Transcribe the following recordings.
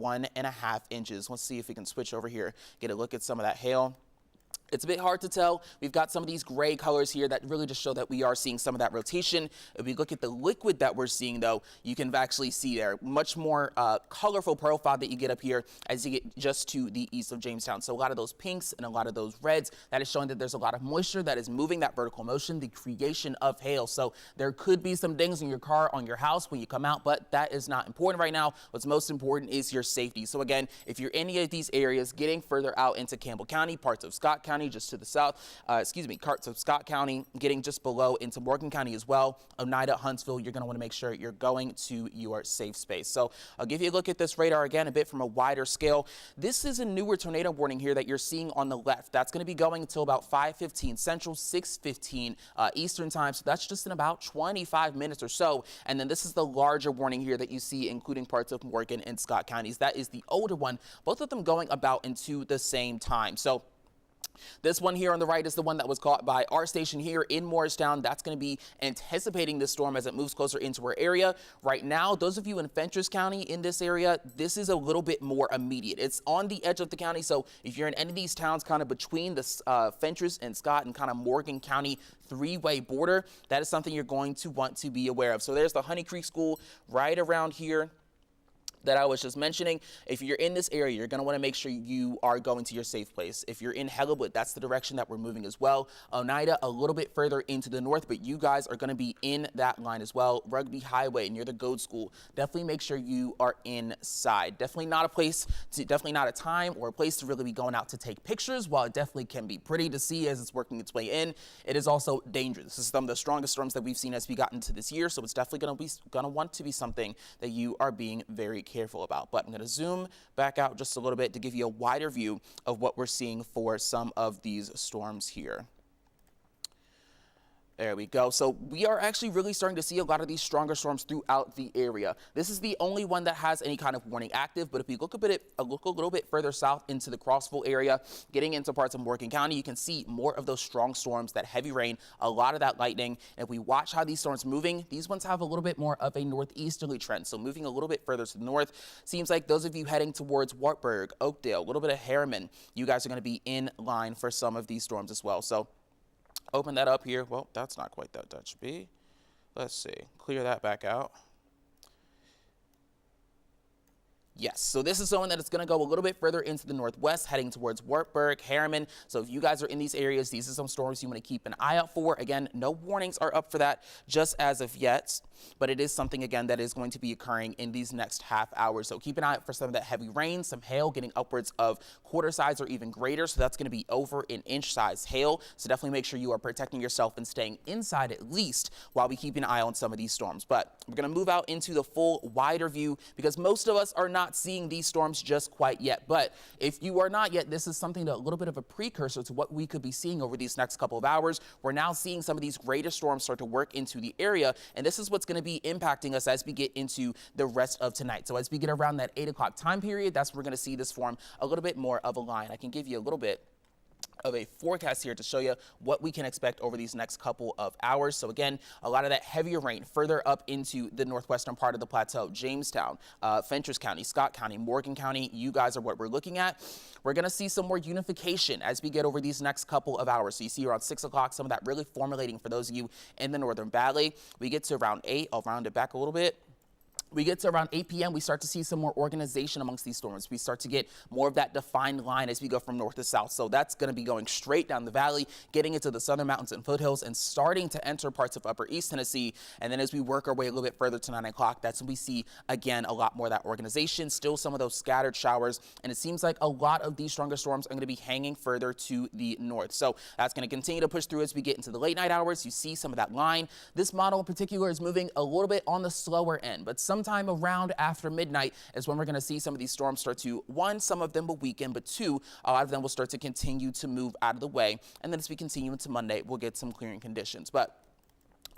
1.5 inches. Let's see if we can switch over here, get a look at some of that hail. It's a bit hard to tell. We've got some of these gray colors here that really just show that we are seeing some of that rotation. If we look at the liquid that we're seeing, though, you can actually see there much more colorful profile that you get up here as you get just to the east of Jamestown. So a lot of those pinks and a lot of those reds, that is showing that there's a lot of moisture that is moving that vertical motion, the creation of hail. So there could be some dings in your car, on your house when you come out, but that is not important right now. What's most important is your safety. So again, if you're in any of these areas, getting further out into Campbell County, parts of Scott County, just to the south, parts of Scott County, getting just below into Morgan County as well, Oneida, Huntsville, you're going to want to make sure you're going to your safe space. So I'll give you a look at this radar again, a bit from a wider scale. This is a newer tornado warning here that you're seeing on the left. That's going to be going until about 5:15 Central, 6:15 Eastern time. So that's just in about 25 minutes or so. And then this is the larger warning here that you see, including parts of Morgan and Scott counties. That is the older one, both of them going about into the same time. So this one here on the right is the one that was caught by our station here in Morristown. That's going to be anticipating this storm as it moves closer into our area. Right now, those of you in Fentress County in this area, this is a little bit more immediate. It's on the edge of the county. So if you're in any of these towns kind of between the Fentress and Scott and kind of Morgan County three-way border, that is something you're going to want to be aware of. So there's the Honey Creek School right around here that I was just mentioning. If you're in this area, you're going to want to make sure you are going to your safe place. If you're in Hellewood, that's the direction that we're moving as well. Oneida, a little bit further into the north, but you guys are going to be in that line as well. Rugby Highway near the Goad School. Definitely make sure you are inside. Definitely not a time or a place to really be going out to take pictures. While it definitely can be pretty to see as it's working its way in, it is also dangerous. This is some of the strongest storms that we've seen as we got into this year, so it's definitely going to want to be something that you are being very careful about. But I'm going to zoom back out just a little bit to give you a wider view of what we're seeing for some of these storms here. There we go. So we are actually really starting to see a lot of these stronger storms throughout the area. This is the only one that has any kind of warning active, but if you look a little bit further south into the Crossville area, getting into parts of Morgan County, you can see more of those strong storms, that heavy rain, a lot of that lightning. And if we watch how these storms moving, these ones have a little bit more of a northeasterly trend. So moving a little bit further to the north, seems like those of you heading towards Wartburg, Oakdale, a little bit of Harriman, you guys are going to be in line for some of these storms as well. So open that up here. Well, that's not quite that should be. Let's see. Clear that back out. Yes, so this is someone that is going to go a little bit further into the northwest, heading towards Wartburg, Harriman. So if you guys are in these areas, these are some storms you want to keep an eye out for. Again, no warnings are up for that just as of yet, but it is something, again, that is going to be occurring in these next half hours. So keep an eye out for some of that heavy rain, some hail getting upwards of quarter size or even greater. So that's going to be over an inch size hail. So definitely make sure you are protecting yourself and staying inside at least while we keep an eye on some of these storms. But we're going to move out into the full wider view because most of us are not seeing these storms just quite yet. But if you are not yet, this is something that a little bit of a precursor to what we could be seeing over these next couple of hours. We're now seeing some of these greater storms start to work into the area, and this is what's going to be impacting us as we get into the rest of tonight. So as we get around that 8 o'clock time period, that's when we're going to see this form a little bit more of a line. I can give you a little bit of a forecast here to show you what we can expect over these next couple of hours. So again, a lot of that heavier rain further up into the northwestern part of the plateau, Jamestown, Fentress County, Scott County, Morgan County, you guys are what we're looking at. We're going to see some more unification as we get over these next couple of hours. So you see around 6 o'clock, some of that really formulating for those of you in the Northern Valley. We get to around 8, I'll round it back a little bit. We get to around 8 p.m., we start to see some more organization amongst these storms. We start to get more of that defined line as we go from north to south. So that's going to be going straight down the valley, getting into the southern mountains and foothills, and starting to enter parts of upper East Tennessee. And then as we work our way a little bit further to 9 o'clock, that's when we see, again, a lot more of that organization, still some of those scattered showers. And it seems like a lot of these stronger storms are going to be hanging further to the north. So that's going to continue to push through as we get into the late night hours. You see some of that line. This model in particular is moving a little bit on the slower end, but sometime around after midnight is when we're going to see some of these storms start to, one, some of them will weaken, but two, a lot of them will start to continue to move out of the way. And then as we continue into Monday, we'll get some clearing conditions. But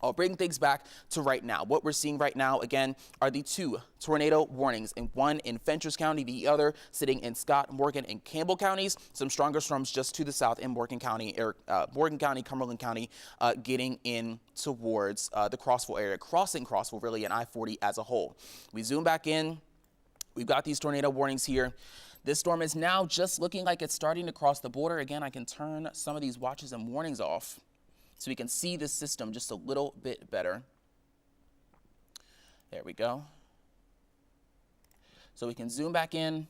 I'll bring things back to right now. What we're seeing right now, again, are the 2 tornado warnings, and one in Fentress County, the other sitting in Scott, Morgan, and Campbell counties. Some stronger storms just to the south in Morgan County, Cumberland County, getting in towards the Crossville area, crossing Crossville really, and I-40 as a whole. We zoom back in. We've got these tornado warnings here. This storm is now just looking like it's starting to cross the border. Again, I can turn some of these watches and warnings off so we can see this system just a little bit better. There we go. So we can zoom back in,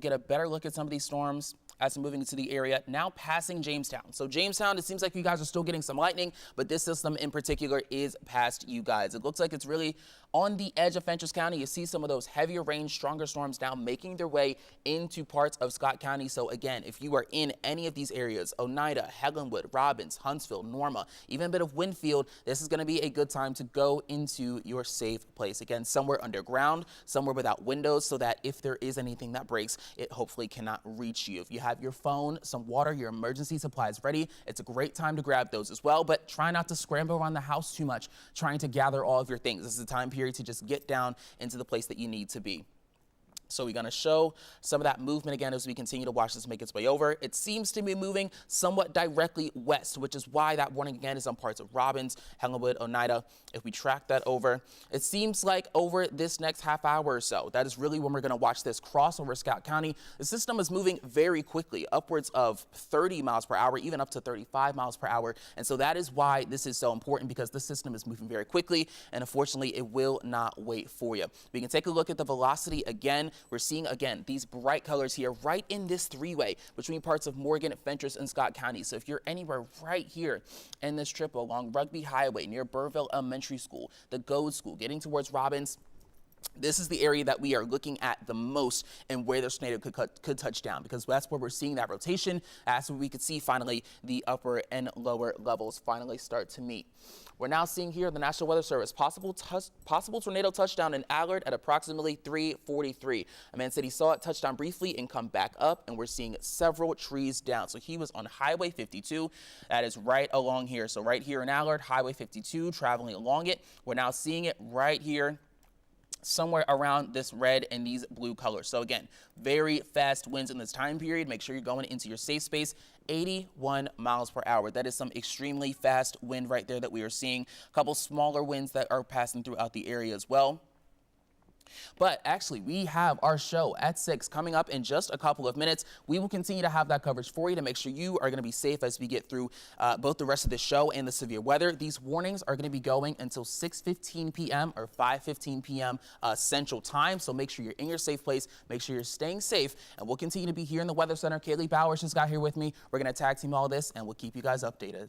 get a better look at some of these storms as we're moving into the area, now passing Jamestown. So Jamestown, it seems like you guys are still getting some lightning, but this system in particular is past you guys. It looks like it's really on the edge of Fentress County. You see some of those heavier rain, stronger storms now making their way into parts of Scott County. So again, if you are in any of these areas, Oneida, Helenwood, Robbins, Huntsville, Norma, even a bit of Winfield, this is going to be a good time to go into your safe place. Again, somewhere underground, somewhere without windows, so that if there is anything that breaks, it hopefully cannot reach you. If you have your phone, some water, your emergency supplies ready, it's a great time to grab those as well, but try not to scramble around the house too much, trying to gather all of your things. This is a time period to just get down into the place that you need to be. So we're going to show some of that movement again as we continue to watch this make its way over. It seems to be moving somewhat directly west, which is why that warning again is on parts of Robbins, Helenwood, Oneida. If we track that over, it seems like over this next half hour or so, that is really when we're going to watch this cross over Scott County. The system is moving very quickly, upwards of 30 miles per hour, even up to 35 miles per hour. And so that is why this is so important, because the system is moving very quickly, and unfortunately, it will not wait for you. We can take a look at the velocity again. We're seeing, again, these bright colors here right in this three-way between parts of Morgan, Fentress, and Scott County. So if you're anywhere right here in this trip along Rugby Highway near Burrville Elementary School, the Goad School, getting towards Robbins, this is the area that we are looking at the most and where the tornado could touch down, because that's where we're seeing that rotation. As we could see finally the upper and lower levels finally start to meet. We're now seeing here the National Weather Service possible tornado touchdown in Allard at approximately 3:43. A man said he saw it touch down briefly and come back up, and we're seeing several trees down. So he was on Highway 52. That is right along here. So right here in Allard, Highway 52, traveling along it. We're now seeing it right here, somewhere around this red and these blue colors. So again, very fast winds in this time period. Make sure you're going into your safe space. 81 miles per hour. That is some extremely fast wind right there that we are seeing. A couple smaller winds that are passing throughout the area as well. But actually, we have our show at 6 coming up in just a couple of minutes. We will continue to have that coverage for you to make sure you are going to be safe as we get through both the rest of the show and the severe weather. These warnings are going to be going until 6:15 p.m. or 5:15 p.m. Central Time. So make sure you're in your safe place. Make sure you're staying safe. And we'll continue to be here in the Weather Center. Kaylee Bowers just got here with me. We're going to tag team all this, and we'll keep you guys updated.